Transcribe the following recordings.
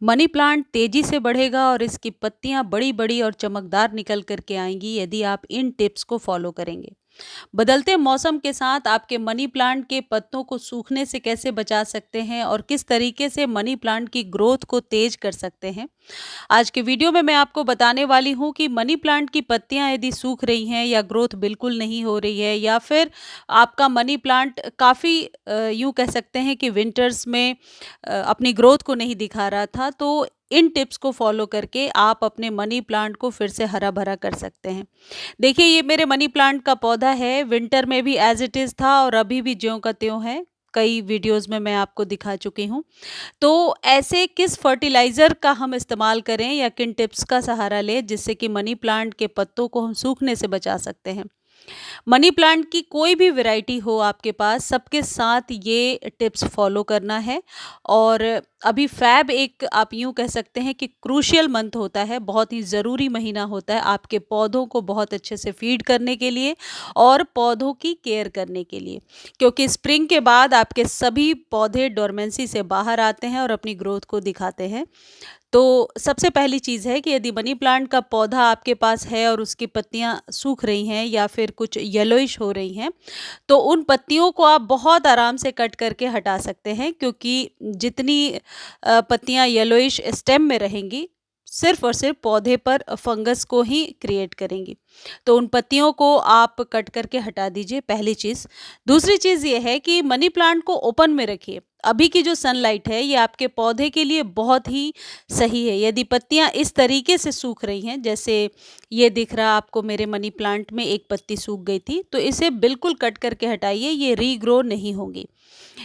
Money plant तेजी से बढ़ेगा और इसकी पत्तियां बड़ी-बड़ी और चमकदार निकल कर के आएंगी यदि आप इन टिप्स को फॉलो करेंगे। बदलते मौसम के साथ आपके मनी प्लांट के पत्तों को सूखने से कैसे बचा सकते हैं और किस तरीके से मनी प्लांट की ग्रोथ को तेज कर सकते हैं। आज के वीडियो में मैं आपको बताने वाली हूँ कि मनी प्लांट की पत्तियां यदि सूख रही हैं या ग्रोथ बिल्कुल नहीं हो रही है या फिर आपका मनी प्लांट काफ़ी यूँ कह सकते हैं कि विंटर्स में अपनी ग्रोथ को नहीं दिखा रहा था, तो इन टिप्स को फॉलो करके आप अपने मनी प्लांट को फिर से हरा भरा कर सकते हैं। देखिए, ये मेरे मनी प्लांट का पौधा है, विंटर में भी एज इट इज़ था और अभी भी ज्यों का त्यों है। कई वीडियोस में मैं आपको दिखा चुकी हूँ। तो ऐसे किस फर्टिलाइज़र का हम इस्तेमाल करें या किन टिप्स का सहारा लें जिससे कि मनी प्लांट के पत्तों को हम सूखने से बचा सकते हैं। मनी प्लांट की कोई भी वैरायटी हो आपके पास, सबके साथ ये टिप्स फॉलो करना है। और अभी फ़ैब एक आप यूँ कह सकते हैं कि क्रूशियल मंथ होता है, बहुत ही ज़रूरी महीना होता है आपके पौधों को बहुत अच्छे से फ़ीड करने के लिए और पौधों की केयर करने के लिए। क्योंकि स्प्रिंग के बाद आपके सभी पौधे डोरमेंसी से बाहर आते हैं और अपनी ग्रोथ को दिखाते हैं। तो सबसे पहली चीज़ है कि यदि मनी प्लांट का पौधा आपके पास है और उसकी पत्तियां सूख रही हैं या फिर कुछ येलोइश हो रही हैं, तो उन पत्तियों को आप बहुत आराम से कट करके हटा सकते हैं, क्योंकि जितनी पत्तियां येलोइश स्टेम में रहेंगी सिर्फ और सिर्फ पौधे पर फंगस को ही क्रिएट करेंगी। तो उन पत्तियों को आप कट करके हटा दीजिए, पहली चीज़। दूसरी चीज़ ये है कि मनी प्लांट को ओपन में रखिए। अभी की जो सनलाइट है ये आपके पौधे के लिए बहुत ही सही है। यदि पत्तियां इस तरीके से सूख रही हैं, जैसे ये दिख रहा आपको, मेरे मनी प्लांट में एक पत्ती सूख गई थी, तो इसे बिल्कुल कट करके हटाइए, ये रीग्रो नहीं होंगी।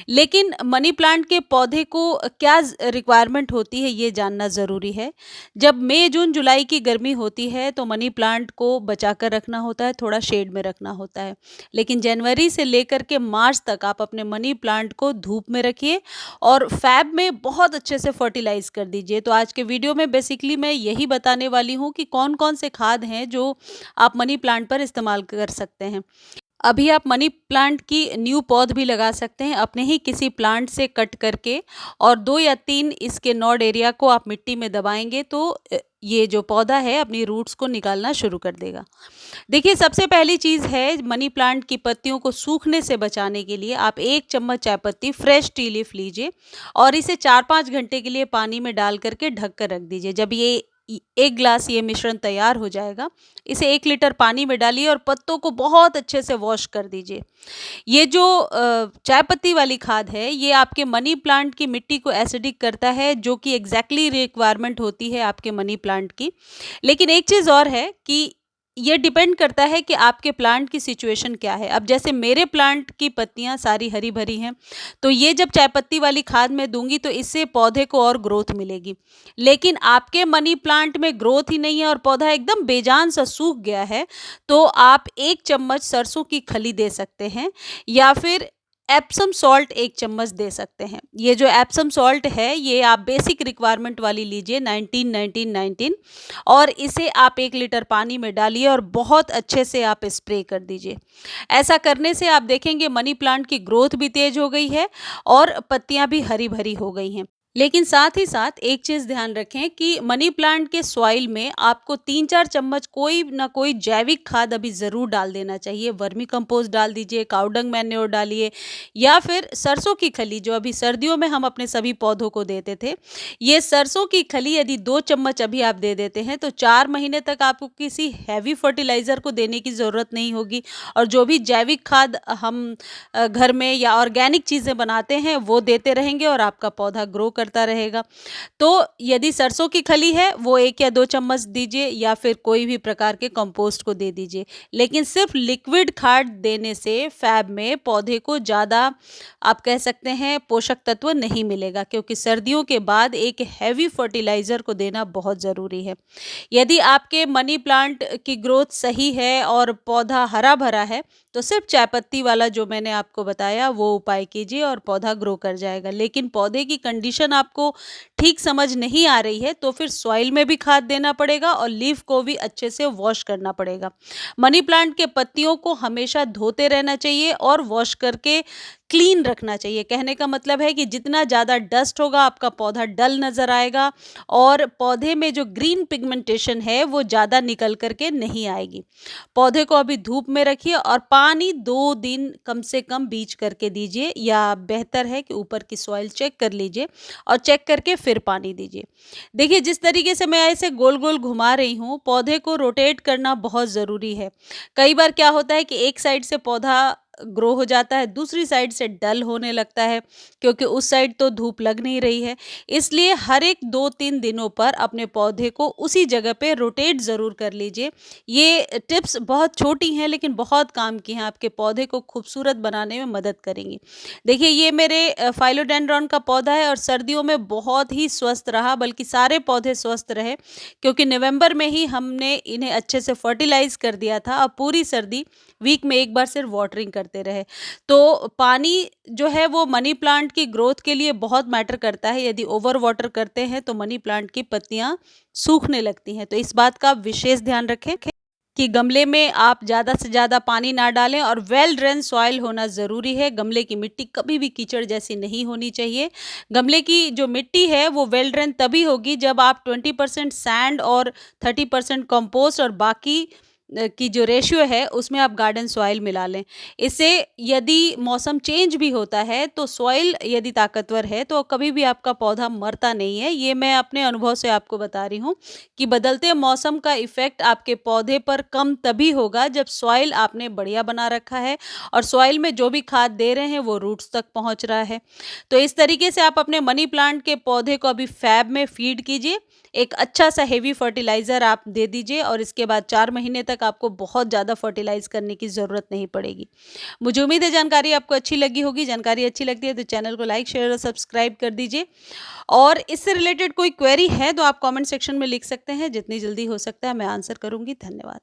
लेकिन मनी प्लांट के पौधे को क्या रिक्वायरमेंट होती है ये जानना ज़रूरी है। जब मई जून जुलाई की गर्मी होती है तो मनी प्लांट को बचा कर रखना होता है, थोड़ा शेड में रखना होता है। लेकिन जनवरी से लेकर के मार्च तक आप अपने मनी प्लांट को धूप में रखिए और फैब में बहुत अच्छे से फर्टिलाइज कर दीजिए। तो आज के वीडियो में बेसिकली मैं यही बताने वाली हूँ कि कौन कौन से खाद हैं जो आप मनी प्लांट पर इस्तेमाल कर सकते हैं। अभी आप मनी प्लांट की न्यू पौध भी लगा सकते हैं अपने ही किसी प्लांट से कट करके, और 2 या 3 इसके नोड एरिया को आप मिट्टी में दबाएंगे तो ये जो पौधा है अपनी रूट्स को निकालना शुरू कर देगा। देखिए, सबसे पहली चीज़ है, मनी प्लांट की पत्तियों को सूखने से बचाने के लिए आप 1 चम्मच चाय पत्ती फ्रेश टी लीफ लीजिए और इसे 4-5 घंटे के लिए पानी में डाल करके ढक कर रख दीजिए। जब ये 1 ग्लास ये मिश्रण तैयार हो जाएगा, इसे 1 लीटर पानी में डालिए और पत्तों को बहुत अच्छे से वॉश कर दीजिए। ये जो चाय पत्ती वाली खाद है, ये आपके मनी प्लांट की मिट्टी को एसिडिक करता है, जो कि एग्जैक्टली रिक्वायरमेंट होती है आपके मनी प्लांट की। लेकिन एक चीज़ और है कि ये डिपेंड करता है कि आपके प्लांट की सिचुएशन क्या है। अब जैसे मेरे प्लांट की पत्तियां सारी हरी भरी हैं, तो ये जब चाय पत्ती वाली खाद मैं दूंगी तो इससे पौधे को और ग्रोथ मिलेगी। लेकिन आपके मनी प्लांट में ग्रोथ ही नहीं है और पौधा एकदम बेजान सा सूख गया है, तो आप 1 चम्मच सरसों की खली दे सकते हैं या फिर एप्सम सॉल्ट 1 चम्मच दे सकते हैं। ये जो एप्सम सॉल्ट है ये आप बेसिक रिक्वायरमेंट वाली लीजिए, 19-19-19, और इसे आप 1 लीटर पानी में डालिए और बहुत अच्छे से आप स्प्रे कर दीजिए। ऐसा करने से आप देखेंगे मनी प्लांट की ग्रोथ भी तेज हो गई है और पत्तियां भी हरी भरी हो गई हैं। लेकिन साथ ही साथ एक चीज़ ध्यान रखें कि मनी प्लांट के सॉइल में आपको 3-4 चम्मच कोई ना कोई जैविक खाद अभी ज़रूर डाल देना चाहिए। वर्मी कंपोस्ट डाल दीजिए, काऊ डंग मैन्योर डालिए या फिर सरसों की खली, जो अभी सर्दियों में हम अपने सभी पौधों को देते थे। ये सरसों की खली यदि 2 चम्मच अभी आप दे देते हैं तो 4 महीने तक आपको किसी हैवी फर्टिलाइज़र को देने की ज़रूरत नहीं होगी, और जो भी जैविक खाद हम घर में या ऑर्गेनिक चीज़ें बनाते हैं वो देते रहेंगे और आपका पौधा ग्रो करता रहेगा। तो यदि सरसों की खली है वो 1 या 2 चम्मच दीजिए या फिर कोई भी प्रकार के कंपोस्ट को दे दीजिए। लेकिन सिर्फ लिक्विड खाद देने से फैब में पौधे को ज़्यादा, आप कह सकते हैं, पोषक तत्व नहीं मिलेगा, क्योंकि सर्दियों के बाद एक हैवी फर्टिलाइज़र को देना बहुत ज़रूरी है। यदि आपके मनी प्लांट की ग्रोथ सही है और पौधा हरा भरा है तो सिर्फ चाय पत्ती वाला जो मैंने आपको बताया वो उपाय कीजिए और पौधा ग्रो कर जाएगा। लेकिन पौधे की कंडीशन आपको ठीक समझ नहीं आ रही है तो फिर सॉइल में भी खाद देना पड़ेगा और लीफ को भी अच्छे से वॉश करना पड़ेगा। मनी प्लांट के पत्तियों को हमेशा धोते रहना चाहिए और वॉश करके क्लीन रखना चाहिए। कहने का मतलब है कि जितना ज़्यादा डस्ट होगा आपका पौधा डल नज़र आएगा और पौधे में जो ग्रीन पिगमेंटेशन है वो ज़्यादा निकल कर के नहीं आएगी। पौधे को अभी धूप में रखिए और पानी 2 दिन कम से कम बीज करके दीजिए, या बेहतर है कि ऊपर की सॉइल चेक कर लीजिए और चेक करके फिर पानी दीजिए। देखिए जिस तरीके से मैं ऐसे गोल-गोल घुमा रही हूँ, पौधे को रोटेट करना बहुत ज़रूरी है। कई बार क्या होता है कि एक साइड से पौधा ग्रो हो जाता है, दूसरी साइड से डल होने लगता है क्योंकि उस साइड तो धूप लग नहीं रही है। इसलिए हर एक 2-3 दिनों पर अपने पौधे को उसी जगह पे रोटेट ज़रूर कर लीजिए। ये टिप्स बहुत छोटी हैं लेकिन बहुत काम की हैं, आपके पौधे को खूबसूरत बनाने में मदद करेंगी। देखिए ये मेरे फाइलोडेंड्रॉन का पौधा है और सर्दियों में बहुत ही स्वस्थ रहा, बल्कि सारे पौधे स्वस्थ रहे क्योंकि नवंबर में ही हमने इन्हें अच्छे से फर्टिलाइज़ कर दिया था। अब पूरी सर्दी वीक में एक बार सिर्फ वाटरिंग करते रहे। तो पानी जो है वो मनी प्लांट की ग्रोथ के लिए बहुत मैटर करता है। यदि ओवर वाटर करते हैं तो मनी प्लांट की पत्तियां सूखने लगती हैं। तो इस बात का आप विशेष ध्यान रखें कि गमले में आप ज़्यादा से ज़्यादा पानी ना डालें और वेल ड्रेन सॉइल होना ज़रूरी है। गमले की मिट्टी कभी भी कीचड़ जैसी नहीं होनी चाहिए। गमले की जो मिट्टी है वो वेल ड्रेन तभी होगी जब आप 20% सैंड और 30% कंपोस्ट और बाकी की जो रेशियो है उसमें आप गार्डन सॉइल मिला लें। इससे यदि मौसम चेंज भी होता है तो सॉइल यदि ताकतवर है तो कभी भी आपका पौधा मरता नहीं है। ये मैं अपने अनुभव से आपको बता रही हूँ कि बदलते मौसम का इफ़ेक्ट आपके पौधे पर कम तभी होगा जब सॉइल आपने बढ़िया बना रखा है और सॉइल में जो भी खाद दे रहे हैं वो रूट्स तक पहुँच रहा है। तो इस तरीके से आप अपने मनी प्लांट के पौधे को अभी फैब में फीड कीजिए। एक अच्छा सा हेवी फर्टिलाइज़र आप दे दीजिए और इसके बाद 4 महीने तक आपको बहुत ज़्यादा फर्टिलाइज़ करने की ज़रूरत नहीं पड़ेगी। मुझे उम्मीद है जानकारी आपको अच्छी लगी होगी। जानकारी अच्छी लगती है तो चैनल को लाइक, शेयर और सब्सक्राइब कर दीजिए। और इससे रिलेटेड कोई क्वेरी है तो आप कमेंट सेक्शन में लिख सकते हैं। जितनी जल्दी हो सकता है मैं आंसर करूँगी। धन्यवाद।